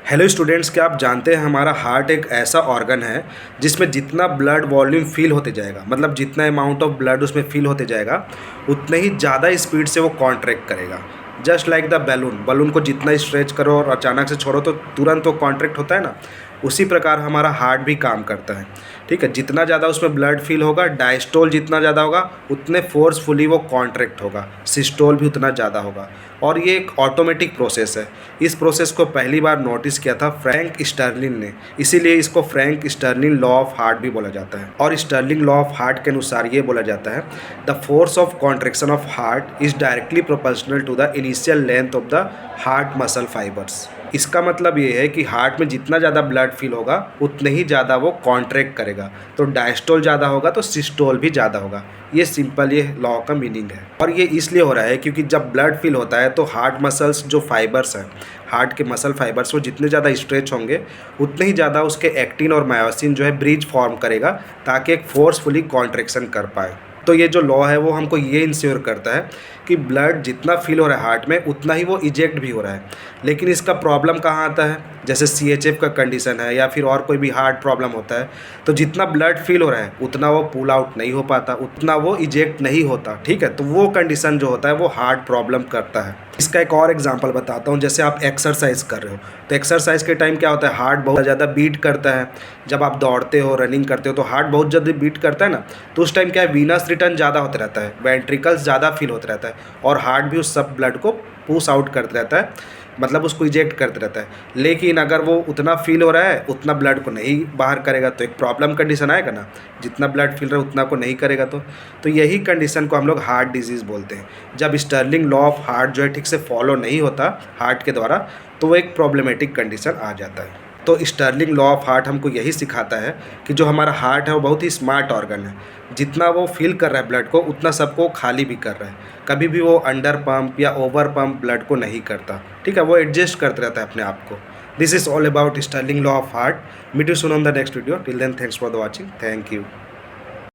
Hello students, क्या आप जानते हैं हमारा हार्ट एक ऐसा ऑर्गन है जिसमें जितना ब्लड वॉल्यूम फिल होते जाएगा, मतलब जितना अमाउंट ऑफ ब्लड उसमें फिल होते जाएगा उतने ही ज़्यादा स्पीड से वो कॉन्ट्रैक्ट करेगा। जस्ट लाइक द बैलून को जितना स्ट्रेच करो और अचानक से छोड़ो तो तुरंत वो कॉन्ट्रैक्ट होता है ना, उसी प्रकार हमारा हार्ट भी काम करता है। ठीक है, जितना ज़्यादा उसमें ब्लड फिल होगा, डायस्टोल जितना ज़्यादा होगा उतने फोर्सफुली वो कॉन्ट्रैक्ट होगा, सिस्टोल भी उतना ज़्यादा होगा। और ये एक ऑटोमेटिक प्रोसेस है। इस प्रोसेस को पहली बार नोटिस किया था फ्रैंक स्टर्लिन ने, इसीलिए इसको Frank Stalin law of heart भी बोला जाता है। और स्टर्लिन लॉ ऑफ हार्ट के अनुसार ये बोला जाता है, the force of contraction of heart is directly proportional to the initial length of the heart muscle fibres. इसका मतलब ये है कि हार्ट में जितना ज़्यादा ब्लड फिल होगा उतने ही ज़्यादा वो कॉन्ट्रैक्ट करेगा, तो डायस्टोल ज़्यादा होगा तो सिस्टोल भी ज़्यादा होगा। ये सिंपल ये लॉ का मीनिंग है। और ये इसलिए हो रहा है क्योंकि जब ब्लड फिल होता है तो हार्ट मसल्स जो फाइबर्स हैं, हार्ट के मसल फाइबर्स, वो जितने ज़्यादा स्ट्रेच होंगे उतने ही ज़्यादा उसके एक्टिन और मायोसिन जो है ब्रिज फॉर्म करेगा ताकि एक फोर्सफुली कॉन्ट्रैक्शन कर पाए। तो ये जो लॉ है वो हमको ये इंश्योर करता है कि ब्लड जितना फिल हो रहा है हार्ट में उतना ही वो इजेक्ट भी हो रहा है। लेकिन इसका प्रॉब्लम कहाँ आता है, जैसे CHF का कंडीशन है या फिर और कोई भी हार्ट प्रॉब्लम होता है, तो जितना ब्लड फिल हो रहा है उतना वो पुल आउट नहीं हो पाता, उतना वो इजेक्ट नहीं होता। ठीक है, तो वो कंडीशन जो होता है वो हार्ट प्रॉब्लम करता है। इसका एक और एग्जांपल बताता हूँ। जैसे आप एक्सरसाइज कर रहे हो तो एक्सरसाइज के टाइम क्या होता है, हार्ट बहुत ज़्यादा बीट करता है। जब आप दौड़ते हो, रनिंग करते हो तो हार्ट बहुत जल्दी बीट करता है ना, तो उस टाइम क्या है, वीनस रिटर्न ज़्यादा होता रहता है, वेंट्रिकल्स ज़्यादा फिल होता रहता है और हार्ट भी उस सब ब्लड को पुश आउट करते रहता है, मतलब उसको इजेक्ट करते रहता है। लेकिन अगर वो उतना फील हो रहा है उतना ब्लड को नहीं बाहर करेगा तो एक प्रॉब्लम कंडीशन आएगा ना, जितना ब्लड फिल रहा है उतना को नहीं करेगा तो यही कंडीशन को हम लोग हार्ट डिजीज़ बोलते हैं। जब स्टर्लिंग लॉ ऑफ हार्ट जो है ठीक से फॉलो नहीं होता हार्ट के द्वारा तो वो एक प्रॉब्लमेटिक कंडीशन आ जाता है। तो स्टर्लिंग लॉ ऑफ हार्ट हमको यही सिखाता है कि जो हमारा हार्ट है वो बहुत ही स्मार्ट ऑर्गन है। जितना वो फिल कर रहा है ब्लड को उतना सबको खाली भी कर रहा है। कभी भी वो अंडर पंप या ओवर पंप ब्लड को नहीं करता। ठीक है, वो एडजस्ट करते रहता है अपने आप को। This is all about Starling law of heart. Meet you soon on the next video. Till then, thanks for the watching. Thank you.